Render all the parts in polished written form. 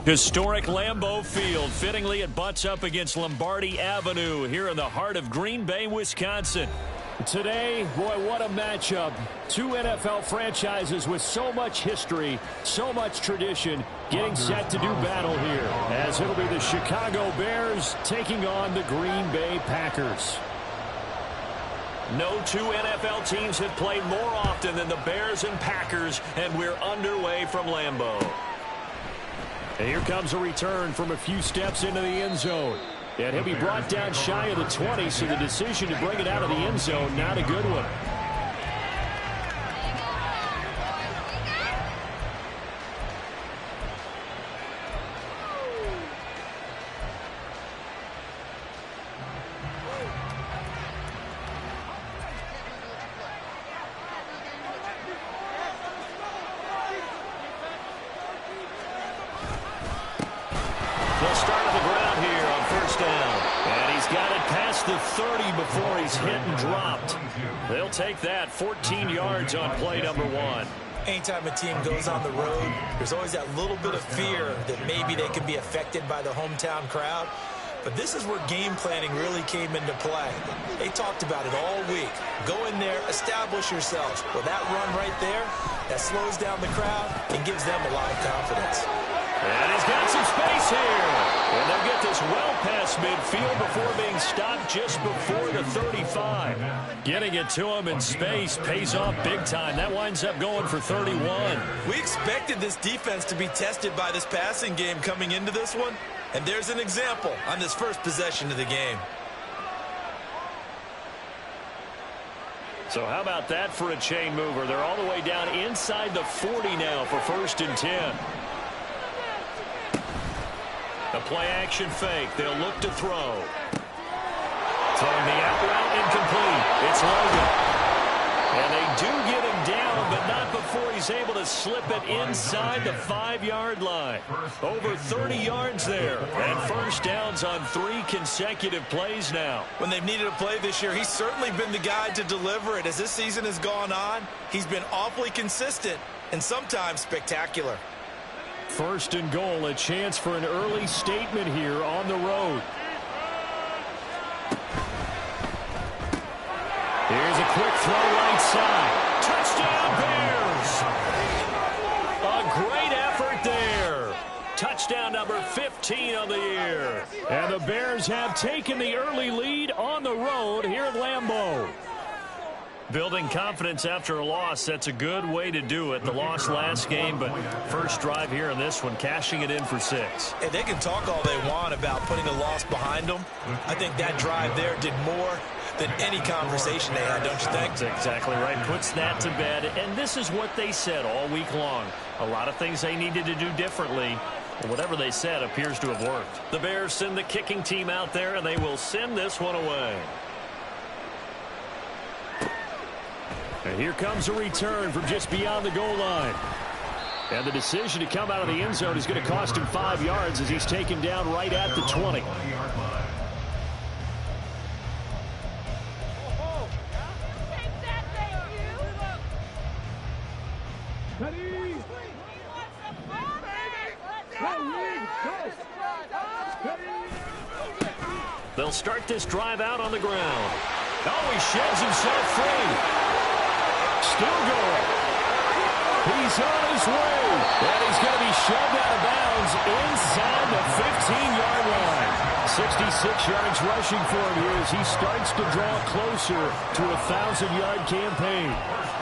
Historic Lambeau Field. Fittingly, it butts up against Lombardi Avenue here in the heart of Green Bay, Wisconsin. Today, boy, what a matchup. Two NFL franchises with so much history, so much tradition, getting set to do battle here, as it'll be the Chicago Bears taking on the Green Bay Packers. No two NFL teams have played more often than the Bears and Packers, and we're underway from Lambeau. And here comes a return from a few steps into the end zone. And he'll be brought down shy of the 20, so the decision to bring it out of the end zone, not a good one. They'll start on the ground here on first down. And he's got it past the 30 before he's hit and dropped. They'll take that 14 yards on play number one. Anytime a team goes on the road, there's always that little bit of fear that maybe they could be affected by the hometown crowd. But this is where game planning really came into play. They talked about it all week. Go in there, establish yourselves. Well, that run right there, that slows down the crowd and gives them a lot of confidence. And he's got some space here. And they'll get this well past midfield before being stopped just before the 35. Getting it to him in space pays off big time. That winds up going for 31. We expected this defense to be tested by this passing game coming into this one. And there's an example on this first possession of the game. So how about that for a chain mover? They're all the way down inside the 40 now for 1st and 10. A play-action fake. They'll look to throw. Throwing the out route incomplete. It's Logan. And they do get him down, but not before he's able to slip it inside the 5-yard line. Over 30 yards there. And first downs on 3 consecutive plays now. When they've needed a play this year, he's certainly been the guy to deliver it. As this season has gone on, he's been awfully consistent and sometimes spectacular. 1st and goal, a chance for an early statement here on the road. Here's a quick throw right side. Touchdown, Bears! A great effort there. Touchdown number 15 of the year. And the Bears have taken the early lead on the road here at Lambeau. Building confidence after a loss, that's a good way to do it. The loss last game, but first drive here in this one, cashing it in for 6. And they can talk all they want about putting a loss behind them. I think that drive there did more than any conversation they had, don't you think? That's exactly right. Puts that to bed, and this is what they said all week long. A lot of things they needed to do differently. Whatever they said appears to have worked. The Bears send the kicking team out there, and they will send this one away. And here comes a return from just beyond the goal line. And the decision to come out of the end zone is going to cost him 5 yards as he's taken down right at the 20. They'll start this drive out on the ground. Oh, he sheds himself free. Still going. He's on his way. And he's going to be shoved out of bounds inside the 15-yard line. 66 yards rushing for him here as he starts to draw closer to a 1,000-yard campaign.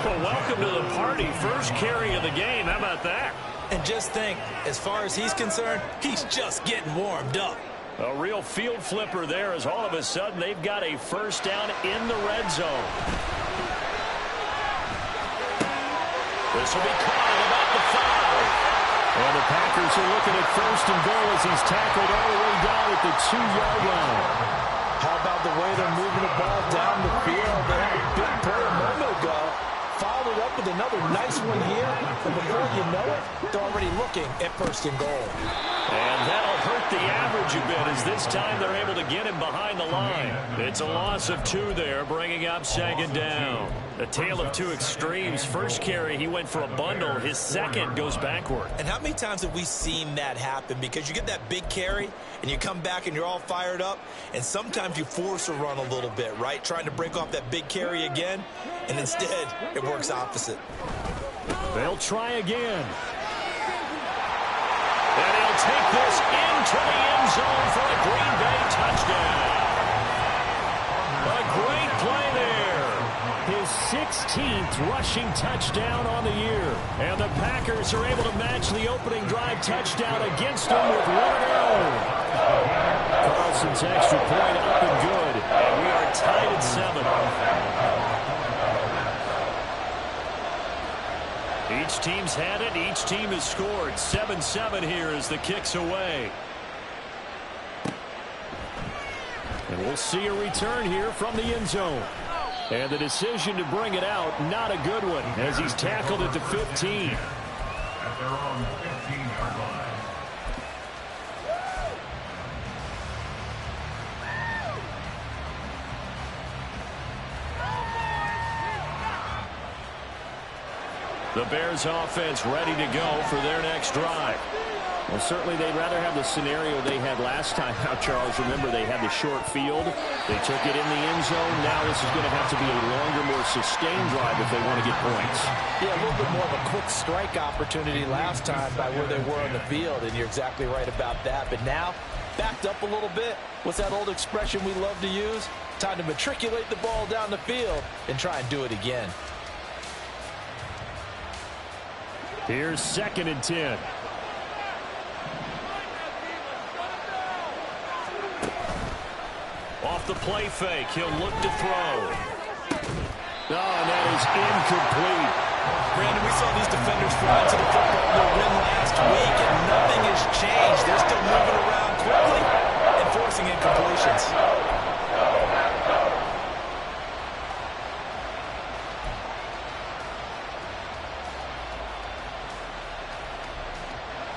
Well, welcome to the party. First carry of the game. How about that? And just think, as far as he's concerned, he's just getting warmed up. A real field flipper there as all of a sudden they've got a first down in the red zone. This will be caught at about the 5. And the Packers are looking at 1st and goal as he's tackled all the way down at the 2-yard line. How about the way they're moving the ball down the field? They had a big play a moment ago. Followed it up with another nice one here. And before you know it, they're already looking at 1st and goal. And that'll hurt the average a bit as this time they're able to get him behind the line. It's a loss of 2 there, bringing up second down. A tale of 2 extremes. First carry, he went for a bundle. His second goes backward. And how many times have we seen that happen? Because you get that big carry, and you come back and you're all fired up, and sometimes you force a run a little bit, right? Trying to break off that big carry again, and instead it works opposite. They'll try again. And he'll take this into the end zone for a Green Bay touchdown. A great play there. His 16th rushing touchdown on the year. And the Packers are able to match the opening drive touchdown against them with 1 to go. Carlson's extra point up and good. And we are tied at 7. Each team's had it. Each team has scored. 7-7 here as the kick's away. And we'll see a return here from the end zone. And the decision to bring it out, not a good one, as he's tackled at the 15. At their own 15-yard line. The Bears offense ready to go for their next drive. Well, certainly they'd rather have the scenario they had last time out, Charles. Remember, they had the short field. They took it in the end zone. Now this is going to have to be a longer, more sustained drive if they want to get points. Yeah, a little bit more of a quick strike opportunity last time by where they were on the field, and you're exactly right about that. But now, backed up a little bit. What's that old expression we love to use? Time to matriculate the ball down the field and try and do it again. Here's 2nd and 10. Off the play fake, he'll look to throw. Oh, and that is incomplete. Brandon, we saw these defenders fly to the football to win last week, and nothing has changed. They're still moving around quickly and forcing incompletions.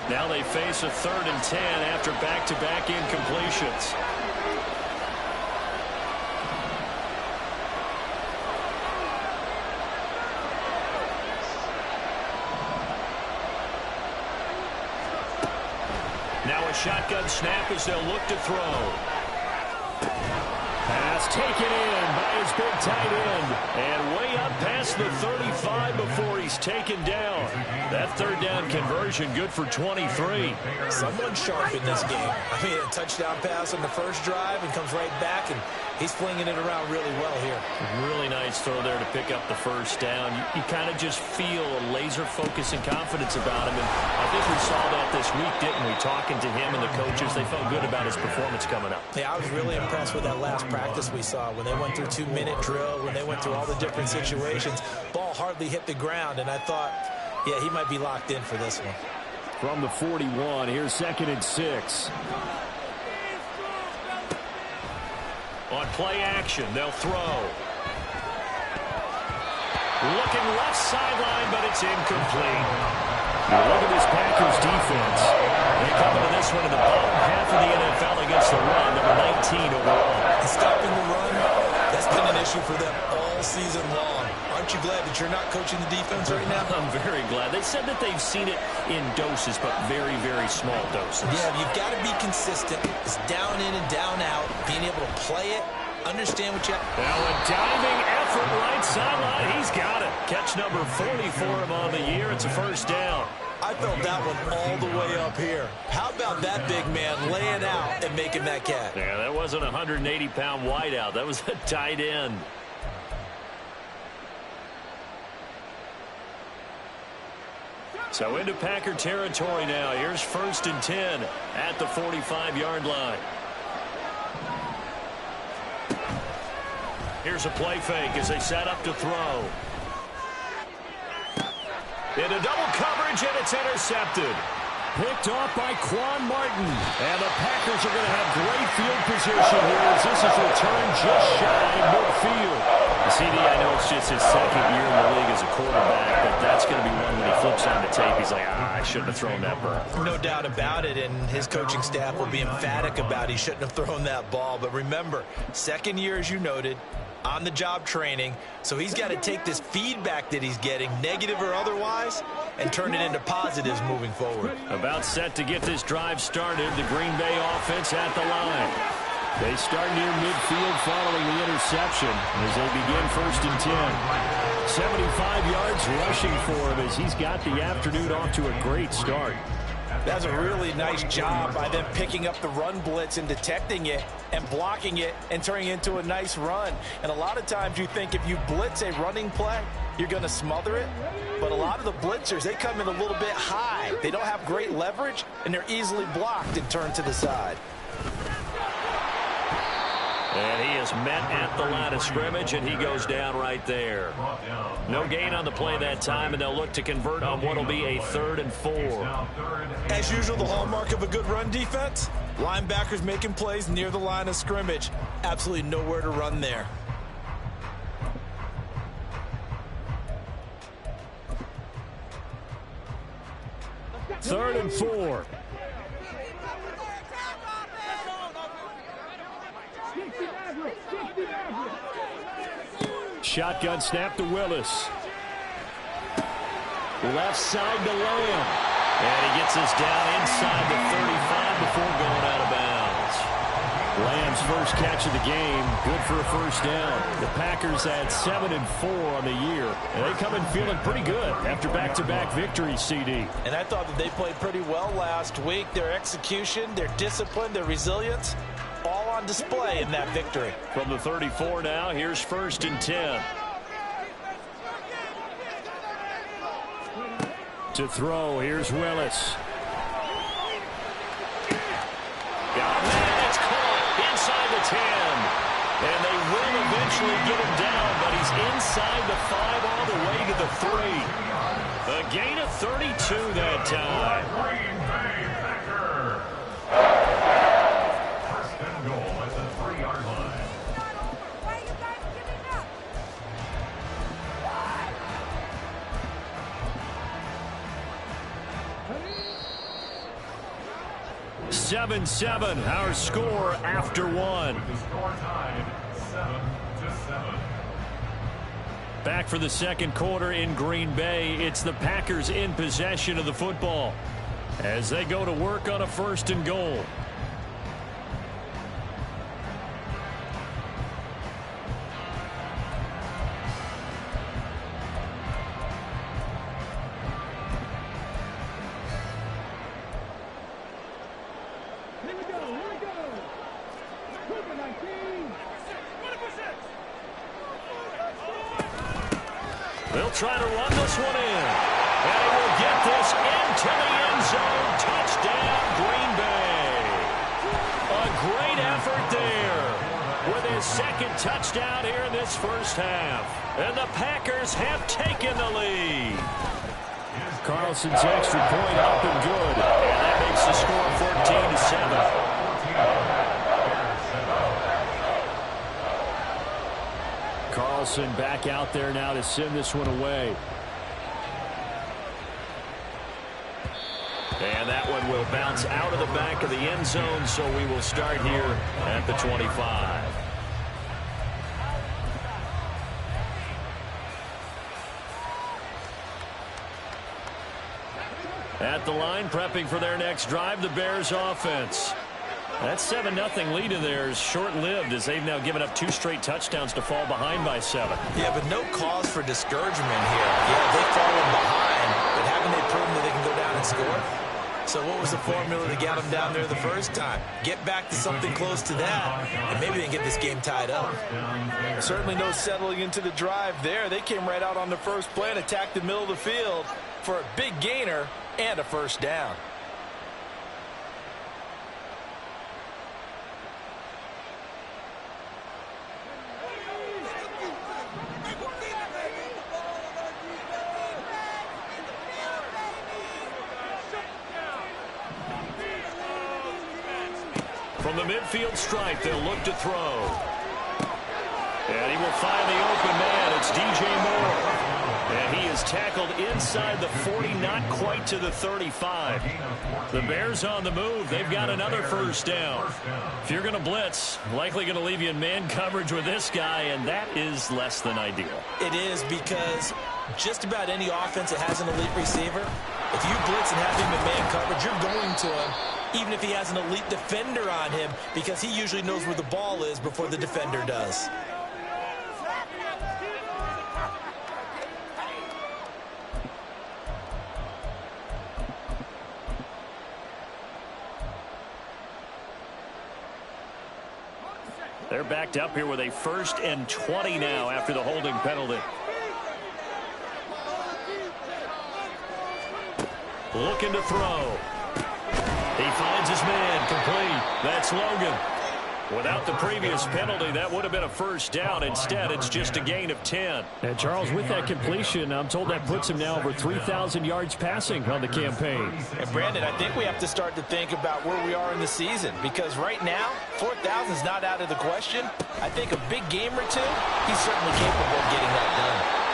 Now they face a 3rd and 10 after back-to-back incompletions. Now a shotgun snap as they'll look to throw. Pass taken in by his big tight end. And way up past the 35 before he's taken down. That 3rd down conversion good for 23. Someone sharp in this game. I mean, a touchdown pass on the first drive and comes right back, and he's flinging it around really well here. Really nice throw there to pick up the 1st down. You kind of just feel a laser focus and confidence about him. And I think we saw that this week, didn't we? Talking to him and the coaches, they felt good about his performance coming up. Yeah, I was really impressed with that last practice we saw when they went through 2-minute drill, when they went through all the different situations. Ball hardly hit the ground, and I thought, yeah, he might be locked in for this one. From the 41, here's 2nd and 6. On play action, they'll throw. Looking left sideline, but it's incomplete. Now look at this Packers defense. They come into this one in the bottom half of the NFL against the run, number 19 overall. And stopping the run, that's been an issue for them all season long. Aren't you glad that you're not coaching the defense right now? I'm very glad. They said that they've seen it in doses, but very, very small doses. Yeah, you've got to be consistent. It's down in and down out, being able to play it, understand what you have. Now a diving effort right sideline. He's got it. Catch number 40 for him on the year. It's a 1st down. I felt that one all the way up here. How about that big man laying out and making that catch? Yeah, that wasn't a 180-pound wideout. That was a tight end. So into Packer territory now. Here's 1st and 10 at the 45-yard line. Here's a play fake as they set up to throw. Into double coverage, and it's intercepted. Picked off by Quan Martin. And the Packers are going to have great field position here as this is returned just shy of midfield. CD, I know it's just his second year in the league as a quarterback, but that's going to be one when he flips on the tape. He's like, I shouldn't have thrown that ball. No doubt about it, and his coaching staff will be emphatic about he shouldn't have thrown that ball. But remember, second year, as you noted, on-the-job training, so he's got to take this feedback that he's getting, negative or otherwise, and turn it into positives moving forward. About set to get this drive started, the Green Bay offense at the line. They start near midfield following the interception as they begin 1st and 10. 75 yards rushing for him as he's got the afternoon off to a great start. That's a really nice job by them picking up the run blitz and detecting it and blocking it and turning it into a nice run. And a lot of times you think if you blitz a running play, you're going to smother it. But a lot of the blitzers, they come in a little bit high. They don't have great leverage, and they're easily blocked and turned to the side. And he is met at the line of scrimmage, and he goes down right there. No gain on the play that time, and they'll look to convert on what will be a 3rd and 4. As usual, the hallmark of a good run defense, linebackers making plays near the line of scrimmage. Absolutely nowhere to run there. Third and 4. Shotgun snap to Willis. Left side to Lamb. And he gets us down inside the 35 before going out of bounds. Lamb's first catch of the game, good for a first down. The Packers had 7 and 4 on the year, and they come in feeling pretty good after back-to-back victories, CD. And I thought that they played pretty well last week. Their execution, their discipline, their resilience, all on display in that victory. From the 34 now, here's 1st and 10. To throw, here's Willis. It's caught inside the 10. And they will eventually get him down, but he's inside the 5 all the way to the 3. A gain of 32 that time. Green Bay Packers. First and goal at the 3-yard line. Why are you guys giving up? 7-7, our score after 1. The score tied 7-7. Back for the second quarter in Green Bay. It's the Packers in possession of the football as they go to work on a 1st and goal. They'll try to run this one in. And he will get this into the end zone. Touchdown, Green Bay. A great effort there with his second touchdown here in this first half. And the Packers have taken the lead. Carlson's extra point up and good. And that makes the score 14-7. Carlson back out there now to send this one away. And that one will bounce out of the back of the end zone, so we will start here at the 25. At the line, prepping for their next drive, the Bears offense. That 7-0 lead of theirs short-lived as they've now given up 2 straight touchdowns to fall behind by 7. Yeah, but no cause for discouragement here. Yeah, they've fallen behind, but haven't they proven that they can go down and score? So what was the formula to get them down there the first time? Get back to something close to that, and maybe they can get this game tied up. Certainly no settling into the drive there. They came right out on the first play and attacked the middle of the field for a big gainer and a first down. From the midfield stripe, they'll look to throw. And he will find the open man. It's DJ Moore. And he is tackled inside the 40, not quite to the 35. The Bears on the move. They've got another first down. If you're going to blitz, likely going to leave you in man coverage with this guy, and that is less than ideal. It is, because just about any offense that has an elite receiver, if you blitz and have him in man coverage, you're going to him, even if he has an elite defender on him, because he usually knows where the ball is before the defender does. They're backed up here with a 1st and 20 now after the holding penalty. Looking to throw. He finds his man, complete. That's Logan. Without the previous penalty, that would have been a first down. Instead, it's just a gain of 10. And Charles, with that completion, I'm told that puts him now over 3,000 yards passing on the campaign. And Brandon, I think we have to start to think about where we are in the season, because right now, 4,000 is not out of the question. I think a big game or two, he's certainly capable of getting that done.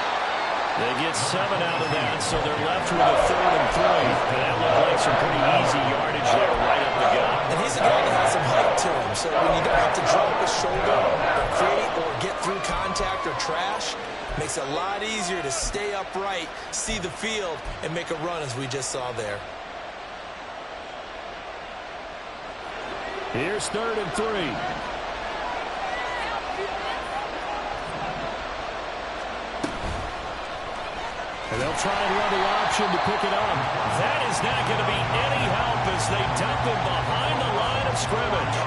They get 7 out of that, so they're left with a 3rd and 3. And that looked like some pretty easy yardage there right up the gut. And he's a guy that has some height to him, so when you don't have to drop a shoulder or create or get through contact or trash, makes it a lot easier to stay upright, see the field, and make a run as we just saw there. Here's 3rd and 3. And they'll try and run the option to pick it up. That is not going to be any help as they dump him behind the line of scrimmage.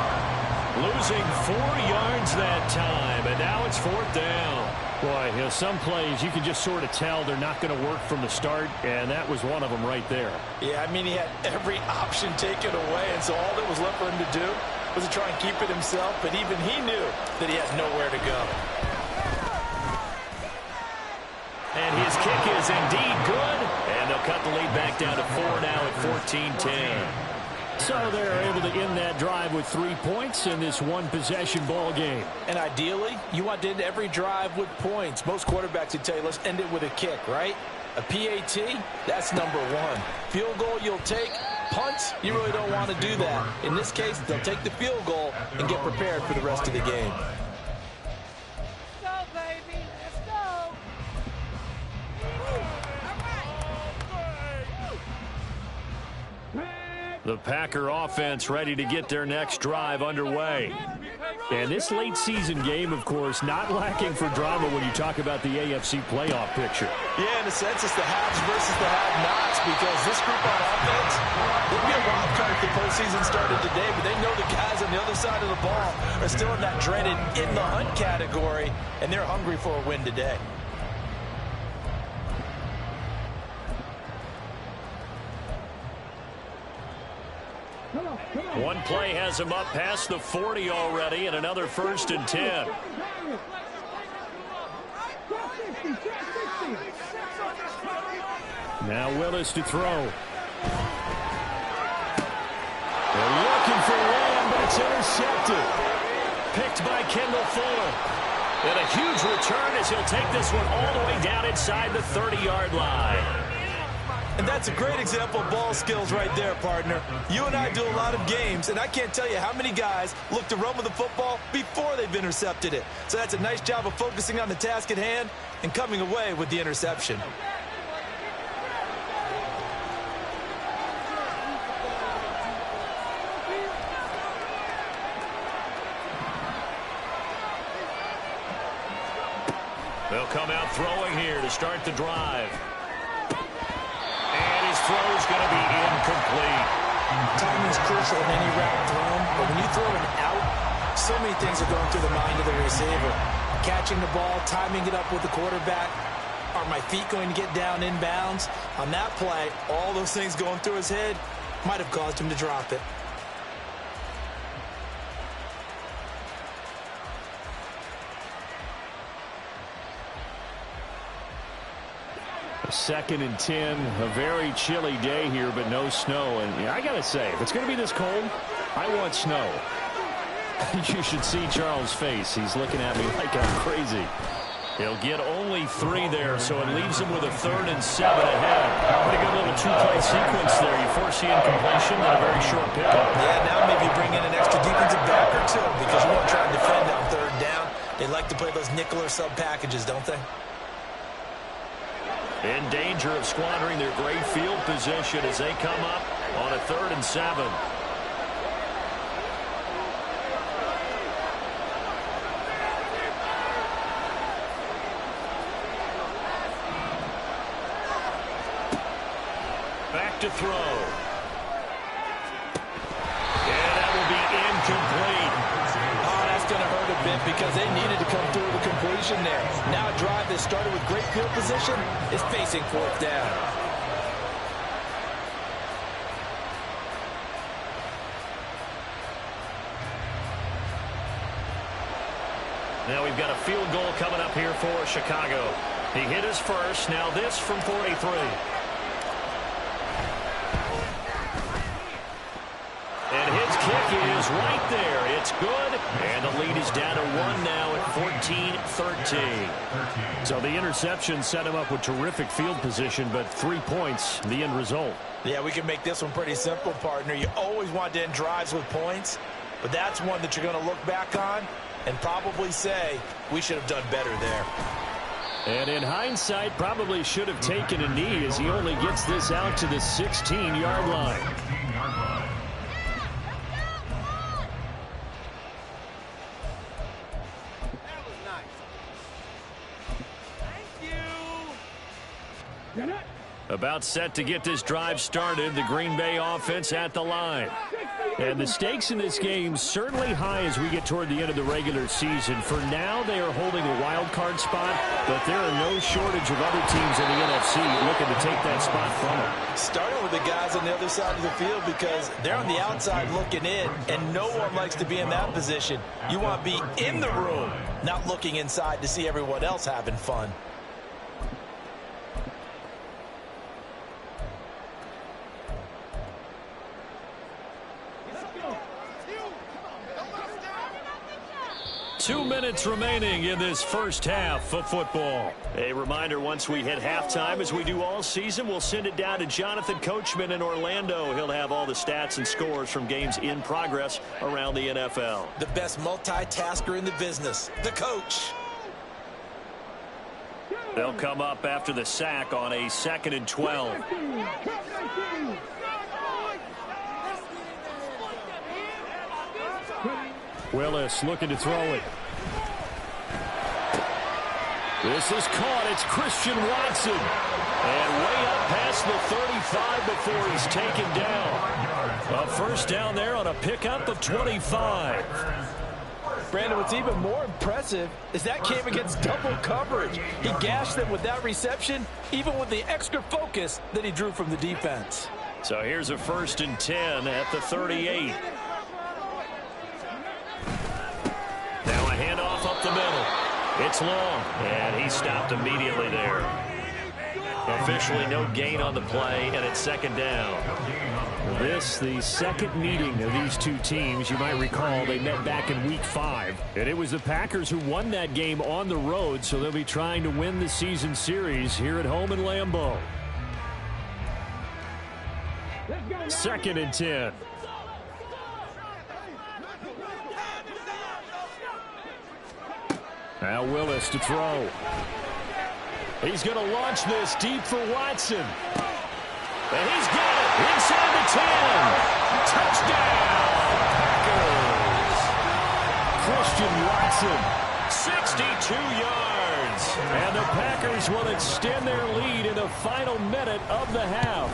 Losing 4 yards that time, and now it's 4th down. Boy, you know, some plays you can just sort of tell they're not going to work from the start, and that was one of them right there. Yeah, I mean, he had every option taken away, and so all that was left for him to do was to try and keep it himself, but even he knew that he had nowhere to go. And his kick is indeed good. And they'll cut the lead back down to 4 now at 14-10. So they're able to end that drive with 3 points in this one-possession ball game. And ideally, you want to end every drive with points. Most quarterbacks would tell you, let's end it with a kick, right? A PAT, that's number 1. Field goal you'll take. Punts, you really don't want to do that. In this case, they'll take the field goal and get prepared for the rest of the game. The Packer offense ready to get their next drive underway. And this late season game, of course, not lacking for drama when you talk about the AFC playoff picture. Yeah, in a sense, it's the haves versus the have-nots, because this group on offense, they'd be a wild card if the postseason started today, but they know the guys on the other side of the ball are still in that dreaded in-the-hunt category, and they're hungry for a win today. One play has him up past the 40 already, and another 1st and 10. Now Willis to throw. They're looking for Lamb, but it's intercepted. Picked by Kendall Fuller. And a huge return as he'll take this one all the way down inside the 30-yard line. And that's a great example of ball skills right there, partner. You and I do a lot of games, and I can't tell you how many guys look to run with the football before they've intercepted it. So that's a nice job of focusing on the task at hand and coming away with the interception. They'll come out throwing here to start the drive. And his throw's going to be incomplete. Timing's crucial in any route thrown, but when you throw an out, so many things are going through the mind of the receiver. Catching the ball, timing it up with the quarterback. Are my feet going to get down inbounds? On that play, all those things going through his head might have caused him to drop it. A 2nd and 10, a very chilly day here, but no snow. And I got to say, if it's going to be this cold, I want snow. You should see Charles' face. He's looking at me like I'm crazy. He'll get only 3 there, so it leaves him with a 3rd and 7 ahead. Pretty good little 2-play sequence there. You force the incompletion, then a very short pickup. Yeah, now maybe bring in an extra defensive back or 2 because you won't try and defend on 3rd down. They like to play those nickel or sub packages, don't they? In danger of squandering their great field position as they come up on a 3rd and 7. Back to throw. And that will be incomplete. Oh, that's going to hurt a bit because they needed to come through with a completion there. Now a drive that started with great field position is facing 4th down. Now we've got a field goal coming up here for Chicago. He hit his first. Now this from 43. And his kick is right there. It's good. And the lead is down to 1 now at 14-13. So the interception set him up with terrific field position, but 3 points, the end result. Yeah, we can make this one pretty simple, partner. You always want to end drives with points, but that's one that you're going to look back on and probably say, we should have done better there. And in hindsight, probably should have taken a knee as he only gets this out to the 16-yard line. About set to get this drive started, the Green Bay offense at the line. And the stakes in this game certainly high as we get toward the end of the regular season. For now, they are holding a wild card spot, but there are no shortage of other teams in the NFC looking to take that spot from them. Starting with the guys on the other side of the field because they're on the outside looking in, and no one likes to be in that position. You want to be in the room, not looking inside to see everyone else having fun. Two minutes remaining in this first half of football. A reminder, once we hit halftime, as we do all season, we'll send it down to Jonathan Coachman in Orlando. He'll have all the stats and scores from games in progress around the NFL. The best multitasker in the business, the coach. They'll come up after the sack on a 2nd and 12. Willis looking to throw it. This is caught. It's Christian Watson. And way up past the 35 before he's taken down. A first down there on a pickup of 25. Brandon, what's even more impressive is that came against double coverage. He gashed them with that reception, even with the extra focus that he drew from the defense. So here's a 1st and 10 at the 38. Now a handoff up the middle. It's long, and he stopped immediately there. Officially no gain on the play, and it's 2nd down. This, the second meeting of these two teams. You might recall they met back in Week 5. And it was the Packers who won that game on the road, so they'll be trying to win the season series here at home in Lambeau. 2nd and 10. Now Willis to throw. He's going to launch this deep for Watson. And he's got it inside the 10. Touchdown, Packers. Christian Watson, 62 yards. And the Packers will extend their lead in the final minute of the half.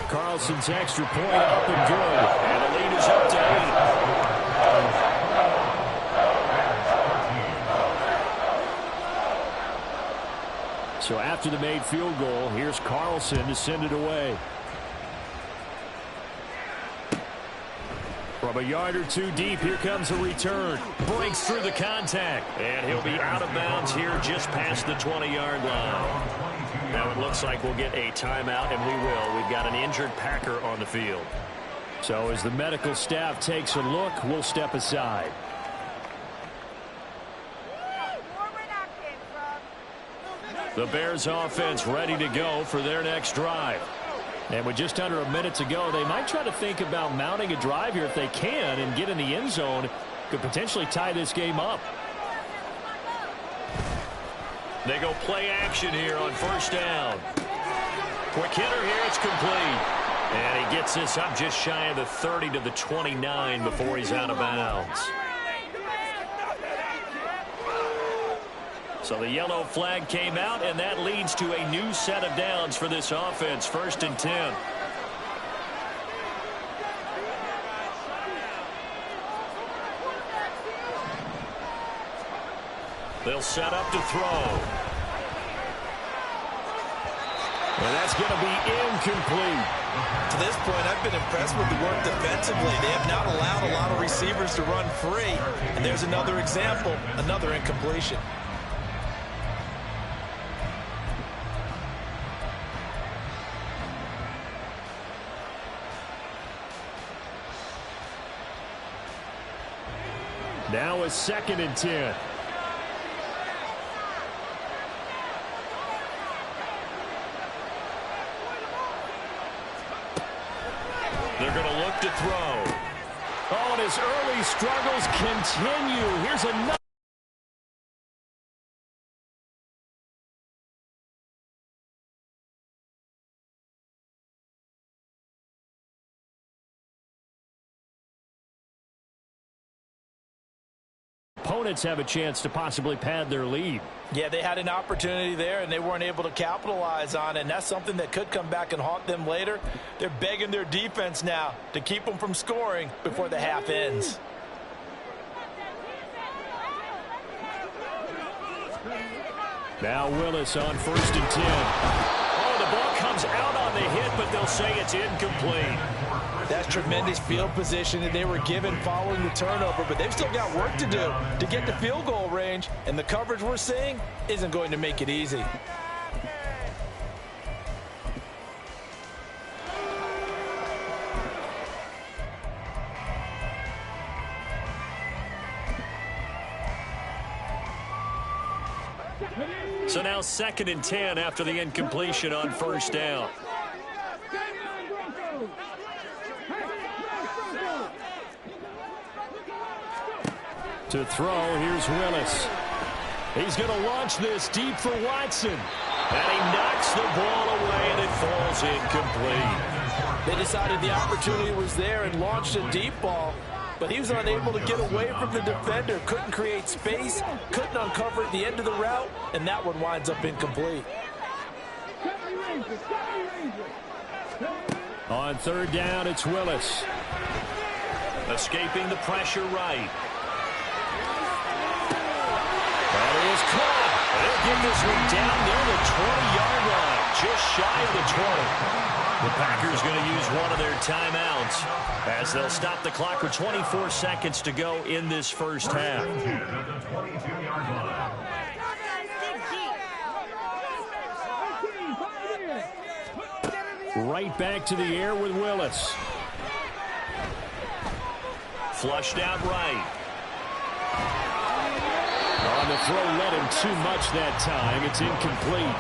Carlson's extra point up and good. And the lead is up to 8. So after the made field goal, here's Carlson to send it away. From a yard or two deep, here comes a return. Breaks through the contact. And he'll be out of bounds here just past the 20-yard line. Now it looks like we'll get a timeout, and we will. We've got an injured Packer on the field. So as the medical staff takes a look, we'll step aside. The Bears offense ready to go for their next drive. And with just under a minute to go, they might try to think about mounting a drive here if they can and get in the end zone. Could potentially tie this game up. They go play action here on first down. Quick hitter here, it's complete. And he gets this up just shy of the 30 to the 29 before he's out of bounds. So the yellow flag came out, and that leads to a new set of downs for this offense. 1st and 10. They'll set up to throw. And that's going to be incomplete. To this point, I've been impressed with the work defensively. They have not allowed a lot of receivers to run free. And there's another example, another incompletion. Now a 2nd and 10. They're going to look to throw. Oh, and his early struggles continue. Here's another. Opponents have a chance to possibly pad their lead. Yeah, they had an opportunity there, and they weren't able to capitalize on it, and that's something that could come back and haunt them later. They're begging their defense now to keep them from scoring before the half ends. Now Willis on 1st and 10. Oh, the ball comes out on the hit, but they'll say it's incomplete. That's tremendous field position that they were given following the turnover, but they've still got work to do to get to field goal range, and the coverage we're seeing isn't going to make it easy. So now 2nd and 10 after the incompletion on 1st down. To throw, here's Willis. He's going to launch this deep for Watson. And he knocks the ball away, and it falls incomplete. They decided the opportunity was there and launched a deep ball, but he was unable to get away from the defender. Couldn't create space, couldn't uncover at the end of the route, and that one winds up incomplete. On 3rd down, it's Willis. Escaping the pressure right. And he is caught. They'll get this one down near the 20-yard line, just shy of the 20. The Packers going to use one of their timeouts as they'll stop the clock with 24 seconds to go in this first half. Right back to the air with Willis. Flushed out right. On the throw, let him too much that time. It's incomplete.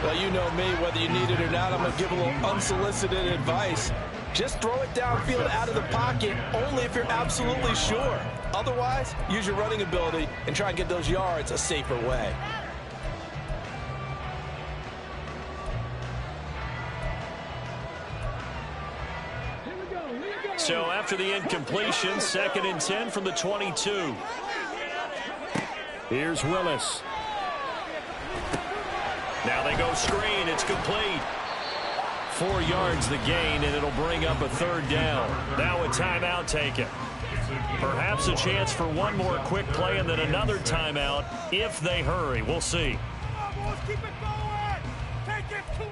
Well, you know me, whether you need it or not, I'm going to give a little unsolicited advice. Just throw it downfield out of the pocket, only if you're absolutely sure. Otherwise, use your running ability and try and get those yards a safer way. So after the incompletion, 2nd and 10 from the 22. Here's Willis. Now they go screen. It's complete. 4 yards the gain, and it'll bring up a 3rd down. Now a timeout taken. Perhaps a chance for one more quick play and then another timeout if they hurry. We'll see. Keep it going. Take it to...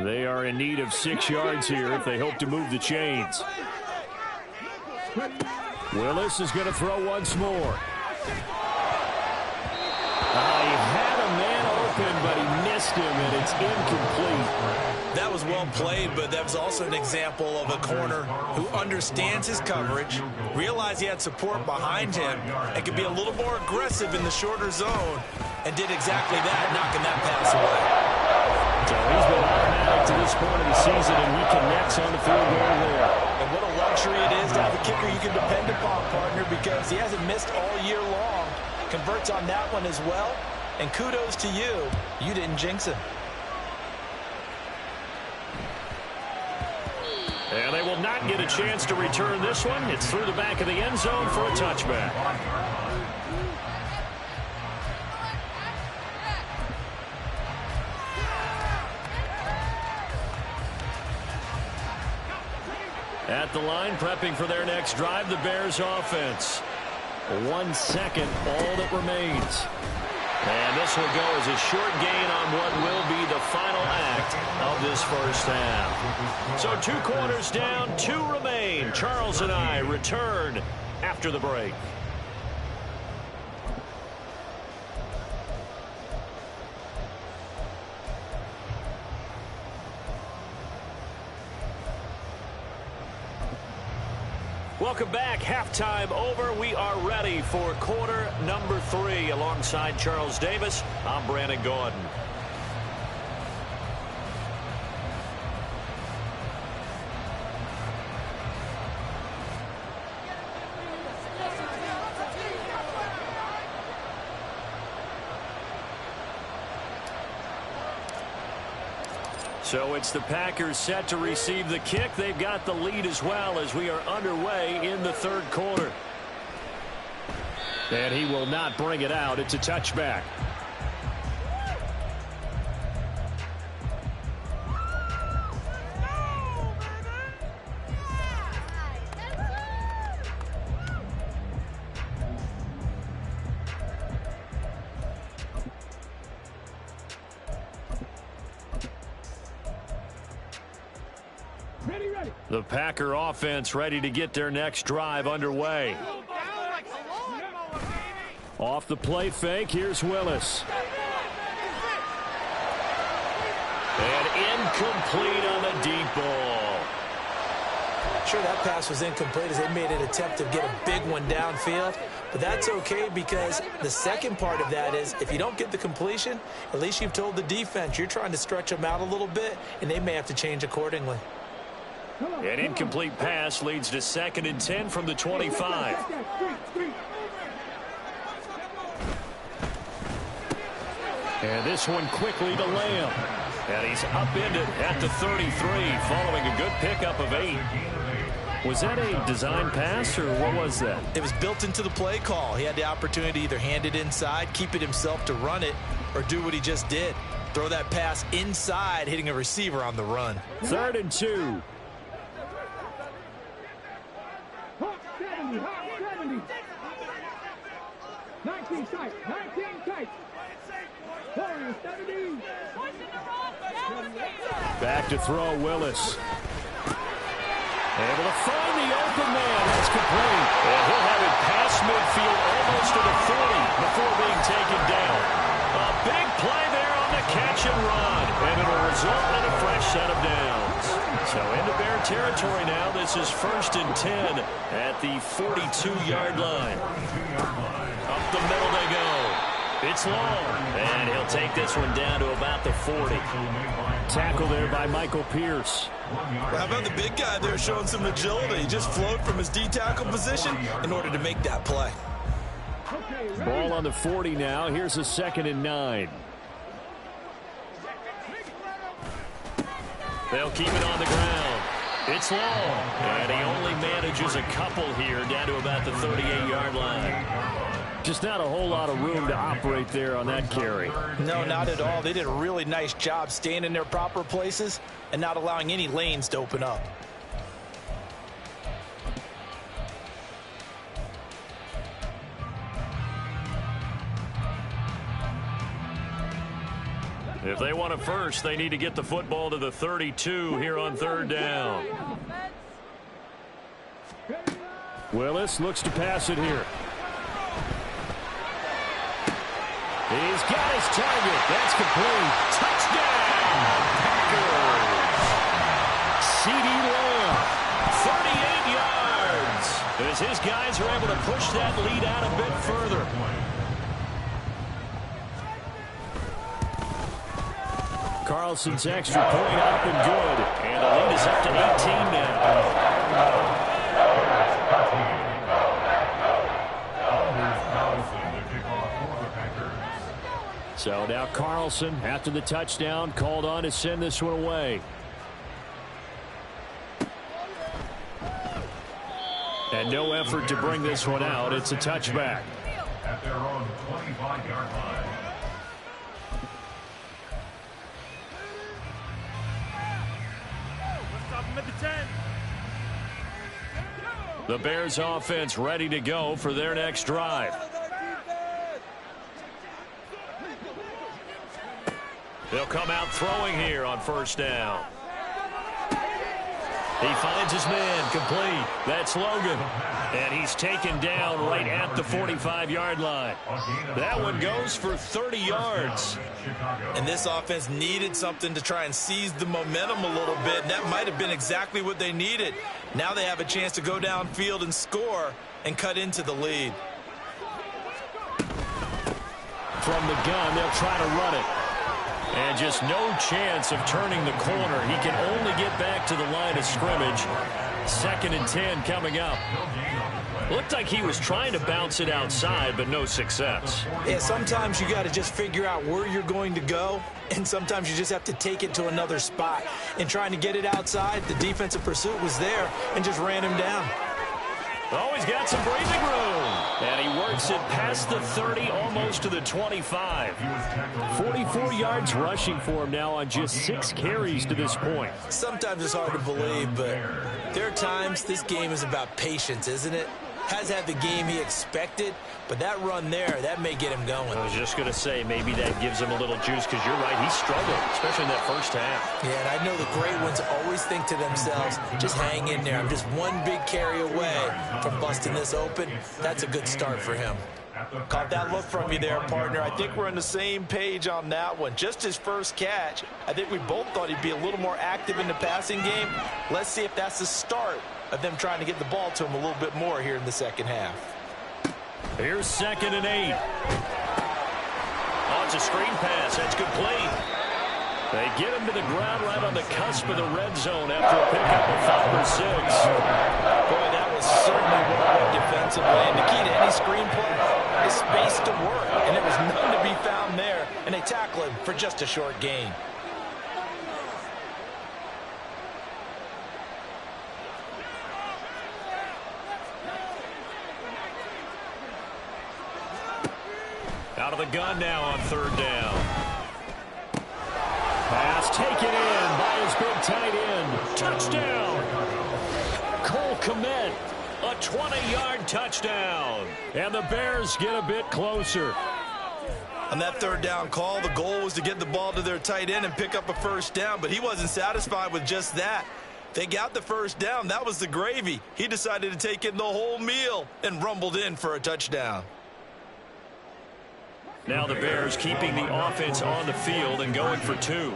They are in need of 6 yards here if they hope to move the chains. Willis is going to throw once more. He had a man open, but he missed him, and it's incomplete. That was well played, but that was also an example of a corner who understands his coverage, realized he had support behind him, and could be a little more aggressive in the shorter zone, and did exactly that, knocking that pass away. So he's been automatic to this point of the season, and he connects on the field goal there. And what a luxury it is to have a kicker you can depend upon, partner, because he hasn't missed all year long. Converts on that one as well, and kudos to you. You didn't jinx him. And they will not get a chance to return this one. It's through the back of the end zone for a touchback. At the line, prepping for their next drive, the Bears offense. 1 second, all that remains. And this will go as a short gain on what will be the final act of this first half. So 2 quarters down, 2 remain. Charles and I return after the break. Welcome back. Halftime over. We are ready for quarter number 3. Alongside Charles Davis, I'm Brandon Gordon. So it's the Packers set to receive the kick. They've got the lead as well as we are underway in the third quarter. And he will not bring it out. It's a touchback. The Packer offense ready to get their next drive underway. Off the play fake, here's Willis. And incomplete on the deep ball. Sure, that pass was incomplete as they made an attempt to get a big one downfield. But that's okay because the second part of that is if you don't get the completion, at least you've told the defense you're trying to stretch them out a little bit, and they may have to change accordingly. An incomplete pass leads to 2nd and 10 from the 25. And this one quickly to Lamb. And he's upended at the 33 following a good pickup of 8. Was that a design pass or what was that? It was built into the play call. He had the opportunity to either hand it inside, keep it himself to run it, or do what he just did. Throw that pass inside, hitting a receiver on the run. 3rd and 2. Hawk 70. 19 tight. 19 tight. 70. Back to throw, Willis. Able to find the open man. That's complete. And he'll have it past midfield almost to the 40 before being taken down. A big play there on the catch and run. And it'll result in a fresh set of downs. So into Bear territory now. This is 1st and 10 at the 42-yard line. Up the middle they go. It's long. And he'll take this one down to about the 40. Tackle there by Michael Pierce. How about the big guy there showing some agility? He just flowed from his D-tackle position in order to make that play. Ball on the 40 now. Here's a 2nd and 9. They'll keep it on the ground. It's long. And he only manages a couple here down to about the 38-yard line. Just not a whole lot of room to operate there on that carry. No, not at all. They did a really nice job staying in their proper places and not allowing any lanes to open up. If they want a first, they need to get the football to the 32 here on 3rd down. Willis looks to pass it here. He's got his target. That's complete. Touchdown, Packers. C.D. Lamb, 38 yards. As his guys are able to push that lead out a bit further. Carlson's extra point up and good. And the lead is up to 18 now. So now Carlson, after the touchdown, called on to send this one away. And no effort to bring this one out. It's a touchback. At their own 25-yard line. The Bears offense ready to go for their next drive. They'll come out throwing here on first down. He finds his man, complete. That's Logan. And he's taken down right at the 45-yard line. That one goes for 30 yards. And this offense needed something to try and seize the momentum a little bit, and that might have been exactly what they needed. Now they have a chance to go downfield and score and cut into the lead. From the gun, they'll try to run it. And just no chance of turning the corner. He can only get back to the line of scrimmage. 2nd and 10 coming up. Looked like he was trying to bounce it outside, but no success. Yeah, sometimes you got to just figure out where you're going to go, and sometimes you just have to take it to another spot. And trying to get it outside, the defensive pursuit was there and just ran him down. Oh, he's got some breathing room. And he works it past the 30, almost to the 25. 44 yards rushing for him now on just 6 carries to this point. Sometimes it's hard to believe, but there are times this game is about patience, isn't it? Has had the game he expected, but that run there, that may get him going. I was just going to say, maybe that gives him a little juice, because you're right, he struggled, especially in that first half. Yeah, and I know the great ones always think to themselves, just hang in there. I'm just one big carry away from busting this open. That's a good start for him. Caught that look from you there, partner. I think we're on the same page on that one. Just his first catch. I think we both thought he'd be a little more active in the passing game. Let's see if that's the start of them trying to get the ball to him a little bit more here in the second half. Here's 2nd and 8. Oh, it's a screen pass. That's complete. They get him to the ground right on the cusp of the red zone after a pickup of 5 or 6. Boy, that was certainly well done defensively. And the key to any screen play is space to work. And there was none to be found there. And they tackle him for just a short gain. Out of the gun now on 3rd down. Pass taken in by his big tight end. Touchdown. Cole Kmet, a 20-yard touchdown. And the Bears get a bit closer. On that 3rd down call, the goal was to get the ball to their tight end and pick up a first down, but he wasn't satisfied with just that. They got the first down. That was the gravy. He decided to take in the whole meal and rumbled in for a touchdown. Now the Bears keeping the offense on the field and going for 2.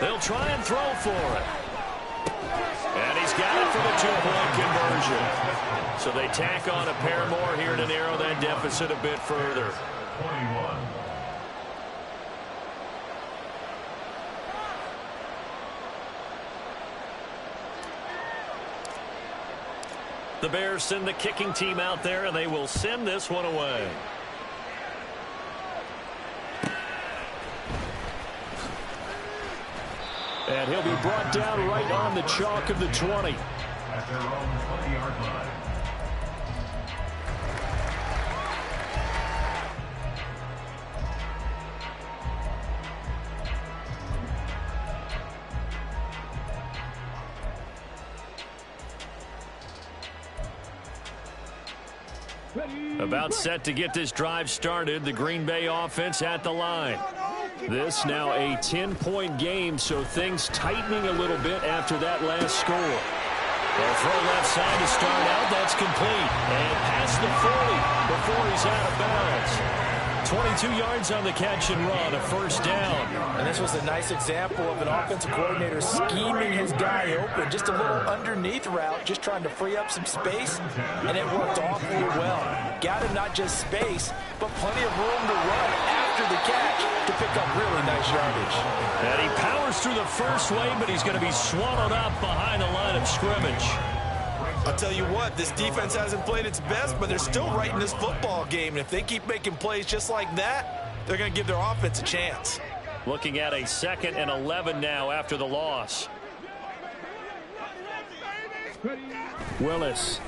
They'll try and throw for it. And he's got it for the 2-point conversion. So they tack on a pair more here to narrow that deficit a bit further. 21. The Bears send the kicking team out there, and they will send this one away. And he'll be brought down right on the chalk of the 20. At their own 20-yard line. About set to get this drive started, the Green Bay offense at the line. This now a 10-point game, so things tightening a little bit after that last score. They'll throw left side to start out. That's complete. And past the 40 before he's out of bounds. 22 yards on the catch and run, a first down. And this was a nice example of an offensive coordinator scheming his guy open. Just a little underneath route, just trying to free up some space, and it worked awfully well. Got him not just space, but plenty of room to run after the catch to pick up really nice yardage. And he powers through the first wave, but he's going to be swallowed up behind the line of scrimmage. I'll tell you what, this defense hasn't played its best, but they're still right in this football game. And if they keep making plays just like that, they're going to give their offense a chance. Looking at a 2nd and 11 now after the loss. Willis.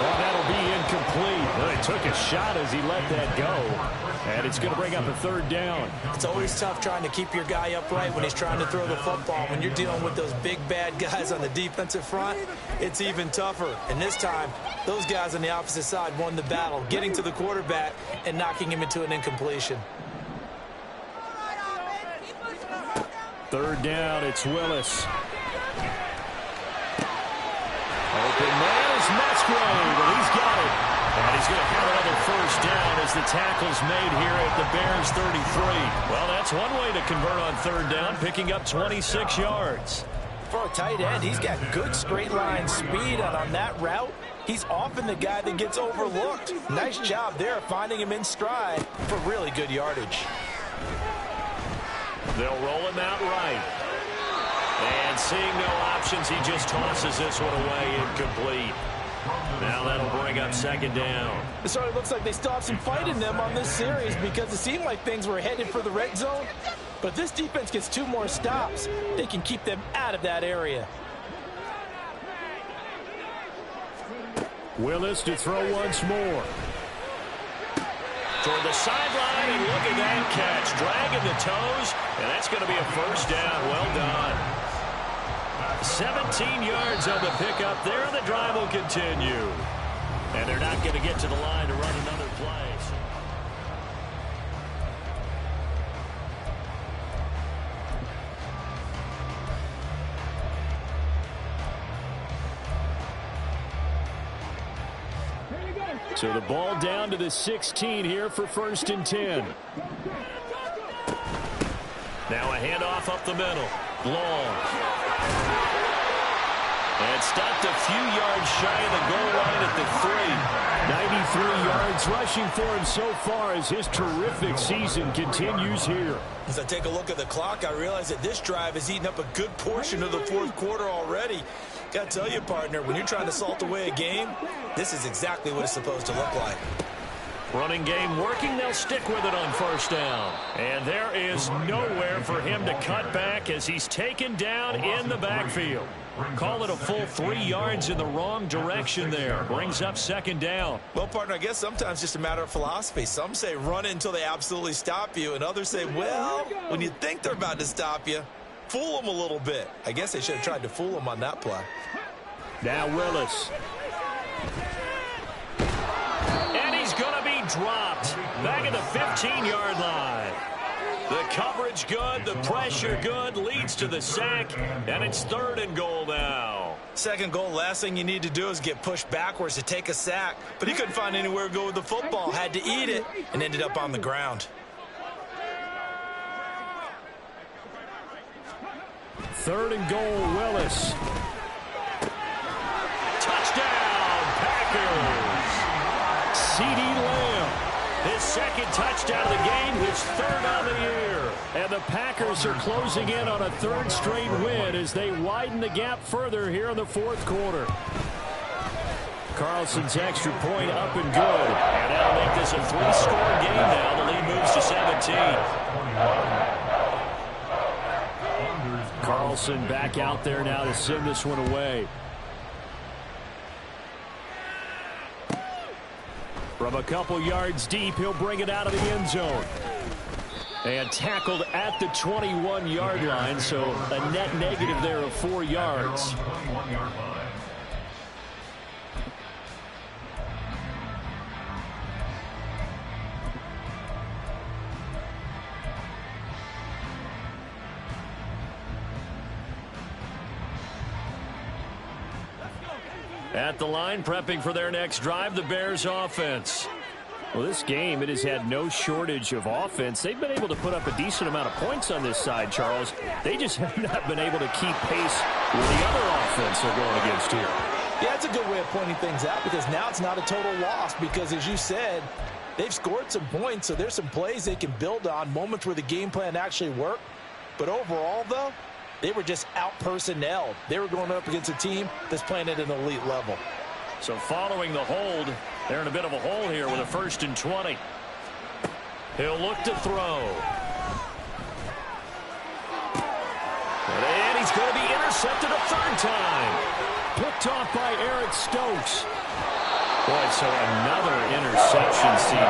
Well, that'll be incomplete. Well, he took a shot as he let that go. And it's going to bring up a 3rd down. It's always tough trying to keep your guy upright when he's trying to throw the football. When you're dealing with those big, bad guys on the defensive front, it's even tougher. And this time, those guys on the opposite side won the battle, getting to the quarterback and knocking him into an incompletion. 3rd down, it's Willis. Open man is Musgrave, and he's got it. And he's going to have another first down as the tackle's made here at the Bears 33. Well, that's one way to convert on 3rd down, picking up 26 yards. For a tight end, he's got good straight line speed, and on that route, he's often the guy that gets overlooked. Nice job there finding him in stride for really good yardage. They'll roll him out right. And seeing no options, he just tosses this one away, incomplete. Now that'll bring up 2nd down. It sort of looks like they still have some fight in them on this series because it seemed like things were headed for the red zone. But if this defense gets 2 more stops, they can keep them out of that area. Willis to throw once more. Toward the sideline, and look at that catch. Dragging the toes, and that's going to be a first down. Well done. 17 yards on the pickup there. The drive will continue. And they're not going to get to the line to run another play. So the ball down to the 16 here for 1st and 10. Now a handoff up the middle. Long. And stopped a few yards shy of the goal line at the 3. 93 yards rushing for him so far as his terrific season continues here. As I take a look at the clock, I realize that this drive has eaten up a good portion of the 4th quarter already. Got to tell you, partner, when you're trying to salt away a game, this is exactly what it's supposed to look like. Running game working. They'll stick with it on 1st down. And there is nowhere for him to cut back as he's taken down in the backfield. Call it a full 3 yards in the wrong direction there. Brings up 2nd down. Well, partner, I guess sometimes it's just a matter of philosophy. Some say run it until they absolutely stop you, and others say, well, when you think they're about to stop you, fool them a little bit. I guess they should have tried to fool them on that play. Now Willis. And he's going to be dropped back at the 15-yard line. The coverage good, the pressure good, leads to the sack, and it's 3rd and goal now. 2nd goal, last thing you need to do is get pushed backwards to take a sack. But he couldn't find anywhere to go with the football, had to eat it, and ended up on the ground. 3rd and goal, Willis. Touchdown, Packers. C.D. Lamb. His 2nd touchdown of the game, his 3rd on the year. And the Packers are closing in on a 3rd straight win as they widen the gap further here in the 4th quarter. Carlson's extra point up and good. And that'll make this a 3-score game now. The lead moves to 17. Carlson back out there now to send this one away. From a couple yards deep, he'll bring it out of the end zone. And tackled at the 21-yard line, so a net negative there of 4 yards. At the line, prepping for their next drive, the Bears offense. Well, this game, it has had no shortage of offense. They've been able to put up a decent amount of points on this side, Charles. They just have not been able to keep pace with the other offense they're going against here. Yeah, that's a good way of pointing things out because now it's not a total loss because, as you said, they've scored some points, so there's some plays they can build on, moments where the game plan actually worked. But overall, though, they were just out-personnelled. They were going up against a team that's playing at an elite level. So following the hold, they're in a bit of a hole here with a 1st and 20. He'll look to throw. And he's going to be intercepted a 3rd time. Picked off by Eric Stokes. Boy, so another interception, CD.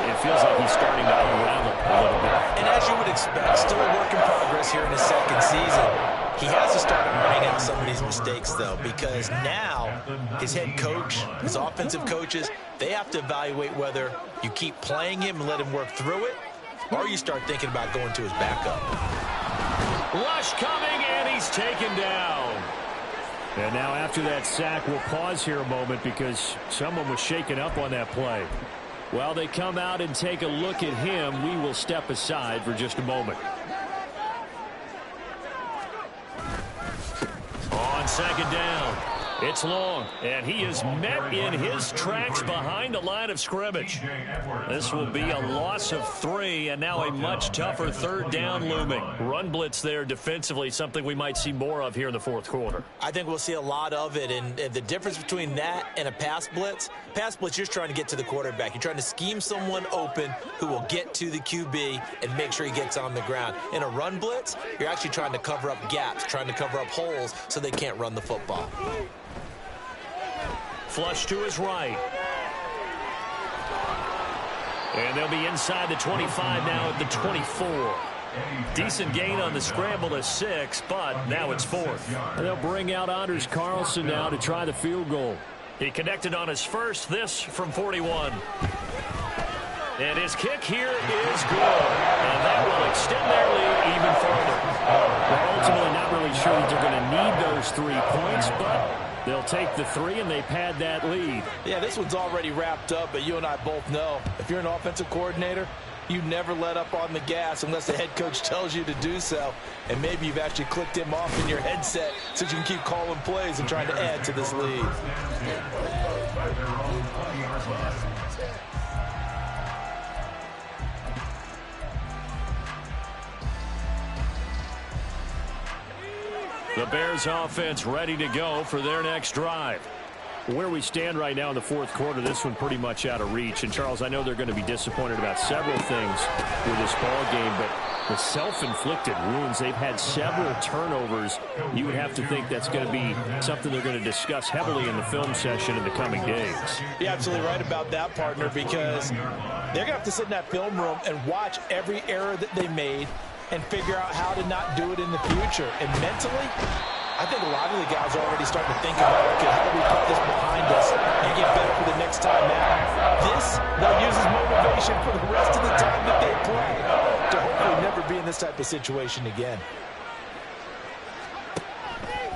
It feels like he's starting to unravel a little bit. And as you would expect, still a work in progress here in his 2nd season. He has to start running out some of these mistakes, though, because now his head coach, his offensive coaches, they have to evaluate whether you keep playing him and let him work through it, or you start thinking about going to his backup. Rush coming, and he's taken down. And now after that sack, we'll pause here a moment because someone was shaken up on that play. While they come out and take a look at him, we will step aside for just a moment. On 2nd down, it's Long, and he is met in his tracks behind the line of scrimmage. This will be a loss of 3, and now a much tougher 3rd down looming. Run blitz there defensively, something we might see more of here in the 4th quarter. I think we'll see a lot of it, and the difference between that and a pass blitz, you're just trying to get to the quarterback. You're trying to scheme someone open who will get to the QB and make sure he gets on the ground. In a run blitz, you're actually trying to cover up gaps, trying to cover up holes so they can't run the football. Flush to his right. And they'll be inside the 25 now at the 24. Decent gain on the scramble to 6, but now it's 4th. And they'll bring out Anders Carlson now to try the field goal. He connected on his first, this from 41. And his kick here is good. And that will extend their lead even further. They're ultimately not really sure that they're going to need those 3 points, but they'll take the 3 and they pad that lead. Yeah, this one's already wrapped up, but you and I both know if you're an offensive coordinator, you never let up on the gas unless the head coach tells you to do so. And maybe you've actually clicked him off in your headset so you can keep calling plays and trying to add to this lead. The Bears offense ready to go for their next drive. Where we stand right now in the 4th quarter, this one pretty much out of reach. And, Charles, I know they're going to be disappointed about several things with this ball game, but the self-inflicted wounds, they've had several turnovers. You would have to think that's going to be something they're going to discuss heavily in the film session in the coming days. You're absolutely right about that, partner, because they're going to have to sit in that film room and watch every error that they made and figure out how to not do it in the future. And mentally, I think a lot of the guys are already starting to think about, okay, how do we put this behind us and get better for the next time out? This, they'll use as motivation for the rest of the time that they play to hopefully never be in this type of situation again.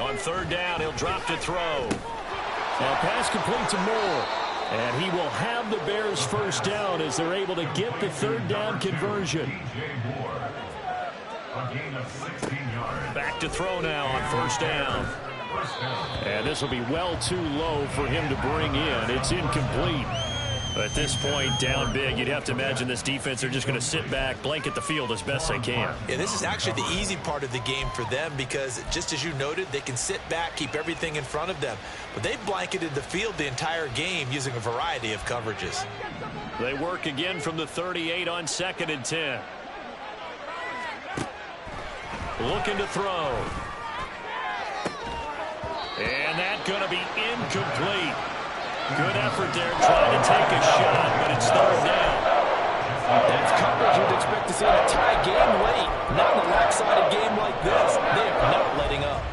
On 3rd down, he'll drop to throw. Now pass complete to Moore. And he will have the Bears 1st down as they're able to get the 3rd down conversion. Back to throw now on 1st down. And this will be well too low for him to bring in. It's incomplete. At this point, down big, you'd have to imagine this defense are just going to sit back, blanket the field as best they can. Yeah, this is actually the easy part of the game for them because, just as you noted, they can sit back, keep everything in front of them. But they've blanketed the field the entire game using a variety of coverages. They work again from the 38 on 2nd and 10. Looking to throw. And that's going to be incomplete. Good effort there trying to take a shot, but it's 3rd down. That's coverage you'd expect to see in a tie game late. Not in a lopsided game like this. They are not letting up.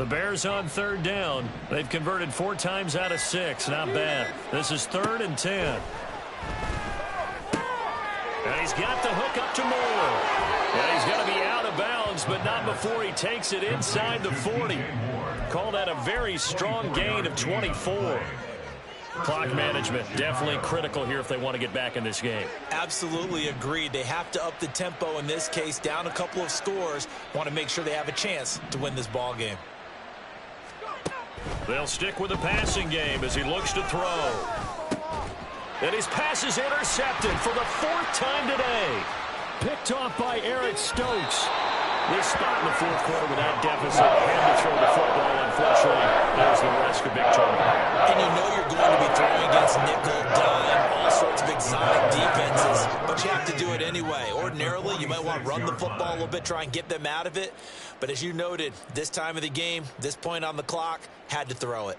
The Bears on third down. They've converted 4 times out of 6. Not bad. This is 3rd and 10. And he's got the hook up to Moore. And he's going to be out of bounds, but not before he takes it inside the 40. Call that a very strong gain of 24. Clock management definitely critical here if they want to get back in this game. Absolutely agreed. They have to up the tempo in this case, down a couple of scores. Want to make sure they have a chance to win this ball game. They'll stick with the passing game as he looks to throw. And his pass is intercepted for the 4th time today. Picked off by Eric Stokes. This spot in the 4th quarter with that deficit. Had to throw the football. Unfortunately, there's the risk of big turnover. And you know you're going to be throwing against nickel, dime, all sorts of exotic defenses, but you have to do it anyway. Ordinarily, you might want to run the football a little bit, try and get them out of it. But as you noted, this time of the game, this point on the clock, had to throw it.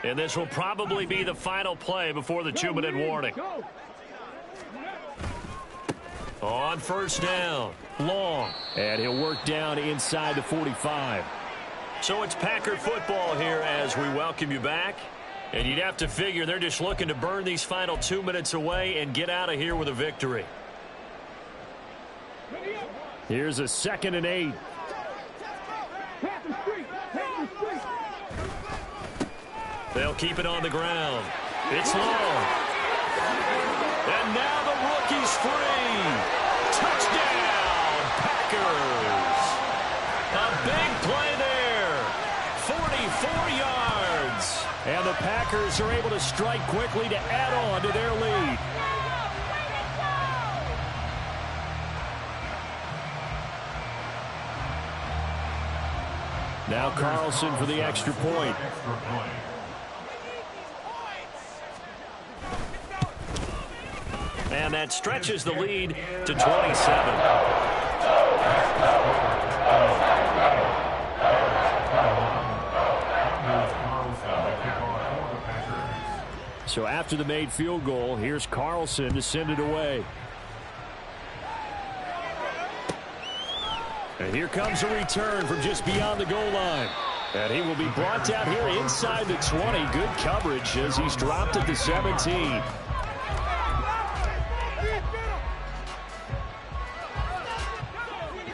And this will probably be the final play before the 2-minute warning. On first down, long, and he'll work down inside the 45. So it's Packer football here as we welcome you back. And you'd have to figure they're just looking to burn these final 2 minutes away and get out of here with a victory. Here's a 2nd and 8. They'll keep it on the ground. It's long. And now the rookie's free. Touchdown, Packers. A big play there. 44 yards. And the Packers are able to strike quickly to add on to their lead. Now Carlson for the extra point. And that stretches the lead to 27. So after the made field goal, here's Carlson to send it away. And here comes a return from just beyond the goal line. And he will be brought down here inside the 20. Good coverage as he's dropped at the 17.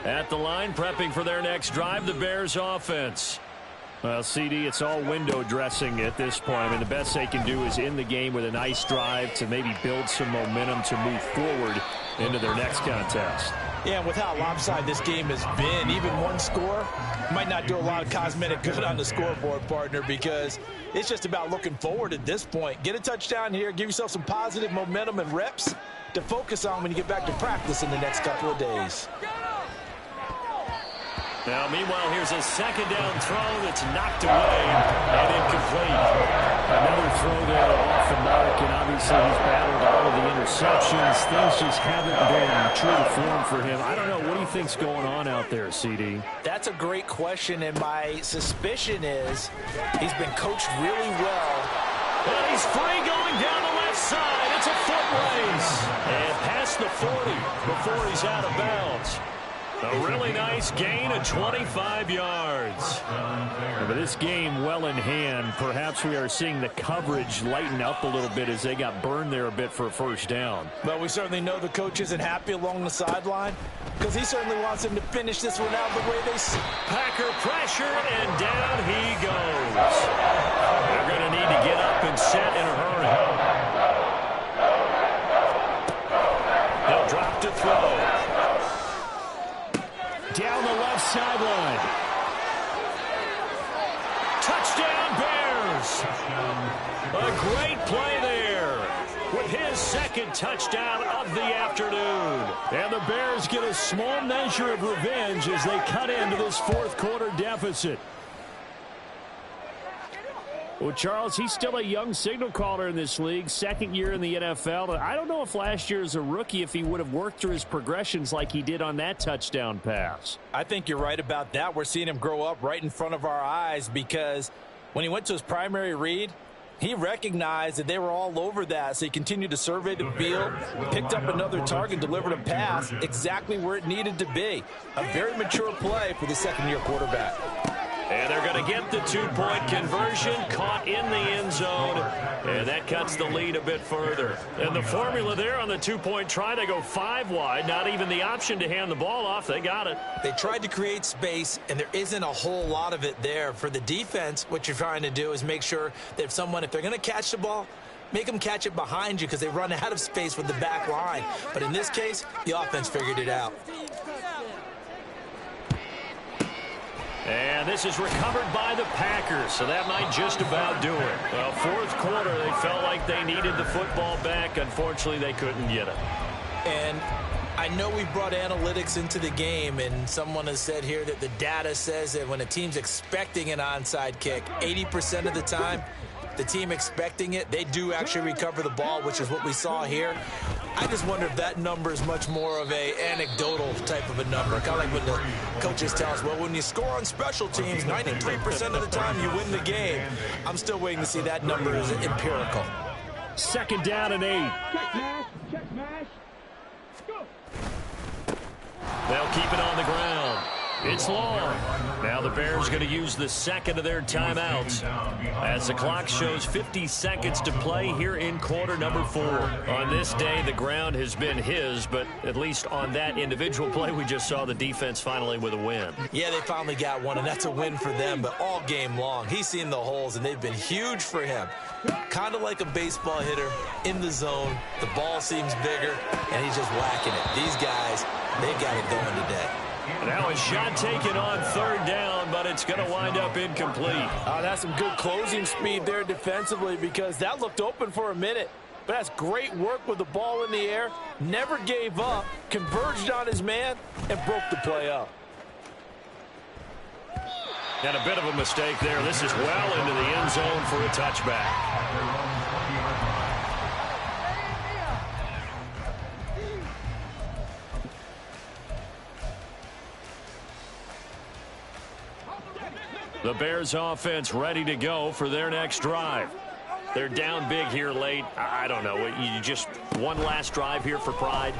At the line, prepping for their next drive, the Bears offense. Well, CD, it's all window dressing at this point. I mean, the best they can do is in the game with a nice drive to maybe build some momentum to move forward into their next contest. Yeah, and with how lopsided this game has been, even one score might not do a lot of cosmetic good on the scoreboard, partner, because it's just about looking forward at this point. Get a touchdown here, give yourself some positive momentum and reps to focus on when you get back to practice in the next couple of days. Now, meanwhile, here's a 2nd down throw that's knocked away and incomplete. Another throw there off the mark, and obviously he's battled all of the interceptions. Things just haven't been true to form for him. I don't know. What do you think's going on out there, CD? That's a great question, and my suspicion is he's been coached really well. And he's free going down the left side. It's a foot race. And past the 40 before he's out of bounds. A really nice gain of 25 yards. But this game well in hand. Perhaps we are seeing the coverage lighten up a little bit as they got burned there a bit for a first down. But we certainly know the coach isn't happy along the sideline because he certainly wants them to finish this one out the way they see. Packer pressure, and down he goes. They're going to need to get up and set in a hurry. They'll drop to throw. Down the left sideline. Touchdown, Bears. A great play there with his 2nd touchdown of the afternoon. And the Bears get a small measure of revenge as they cut into this 4th quarter deficit. Well, Charles, he's still a young signal caller in this league, 2nd year in the NFL. I don't know if last year as a rookie if he would have worked through his progressions like he did on that touchdown pass. I think you're right about that. We're seeing him grow up right in front of our eyes because when he went to his primary read, He recognized that they were all over that, so he continued to survey the field, picked up another target, delivered a pass exactly where it needed to be. A very mature play for the second-year quarterback. And they're going to get the two-point conversion, caught in the end zone, and that cuts the lead a bit further. And the formula there on the two-point try, they go 5 wide, not even the option to hand the ball off. They got it. They tried to create space, and there isn't a whole lot of it there. For the defense, what you're trying to do is make sure that if they're going to catch the ball, make them catch it behind you because they run out of space with the back line. But in this case, the offense figured it out. And this is recovered by the Packers, so that might just about do it. Well, fourth quarter, they felt like they needed the football back. Unfortunately, they couldn't get it. And I know we brought analytics into the game, and someone has said here that the data says that when a team's expecting an onside kick, 80% of the time, the team expecting it, they do actually recover the ball, which is what we saw here. I just wonder if that number is much more of a anecdotal type of a number. Kind of like when the coaches tell us, well, when you score on special teams, 93% of the time you win the game. I'm still waiting to see that number is empirical. Second down and 8. Check smash. Check smash. Go. They'll keep it on the ground. It's long. Now the Bears going to use the second of their timeouts as the clock shows 50 seconds to play here in quarter number 4. On this day, the ground has been his, but at least on that individual play, we just saw the defense finally with a win. Yeah, they finally got one, and that's a win for them, but all game long, he's seen the holes, and they've been huge for him. Kind of like a baseball hitter in the zone. The ball seems bigger, and he's just whacking it. These guys, they've got it going today. Now a shot taken on third down, but it's going to wind up incomplete. That's some good closing speed there defensively because that looked open for a minute. But that's great work with the ball in the air. Never gave up, converged on his man, and broke the play up. And a bit of a mistake there. This is well into the end zone for a touchback. The Bears offense ready to go for their next drive. They're down big here late. I don't know. You just one last drive here for pride?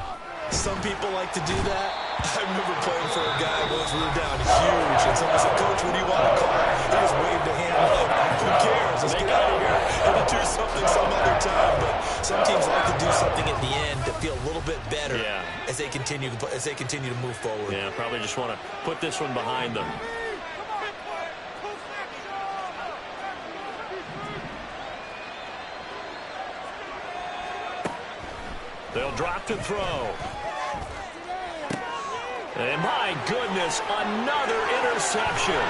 Some people like to do that. I remember playing for a guy once we were down huge, and someone said, Coach, what do you want to call? He just waved a hand up. Who cares? Let's get out of here and do something some other time. But some teams like to do something at the end to feel a little bit better as they continue to move forward. Yeah, probably just want to put this one behind them. They'll drop to throw. And my goodness, another interception.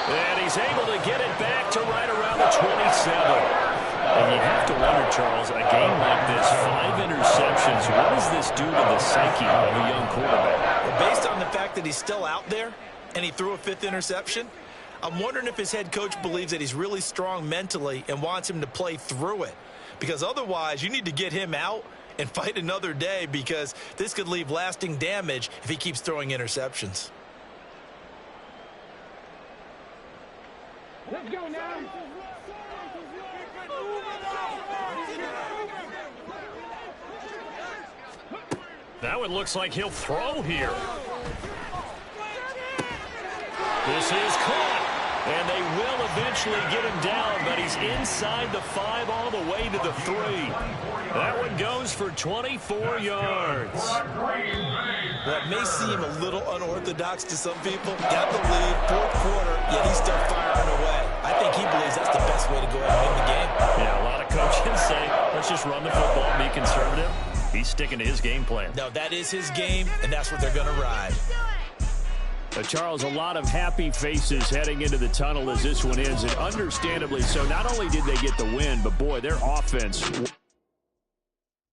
And he's able to get it back to right around the 27. And you have to wonder, Charles, a game like this, 5 interceptions, what does this do to the psyche of a young quarterback? Well, based on the fact that he's still out there and he threw a 5th interception, I'm wondering if his head coach believes that he's really strong mentally and wants him to play through it. Because otherwise, you need to get him out and fight another day because this could leave lasting damage if he keeps throwing interceptions. Let's go now. Now it looks like he'll throw here. This is caught. And they will eventually get him down, but he's inside the 5 all the way to the 3. That one goes for 24 yards. That may seem a little unorthodox to some people. Got the lead, 4th quarter, yet he's still firing away. I think he believes that's the best way to go ahead and win the game. Yeah, a lot of coaches say, let's just run the football and be conservative. He's sticking to his game plan. No, that is his game, and that's what they're going to ride. Charles, a lot of happy faces heading into the tunnel as this one ends, and understandably so. Not only did they get the win, but, boy, their offense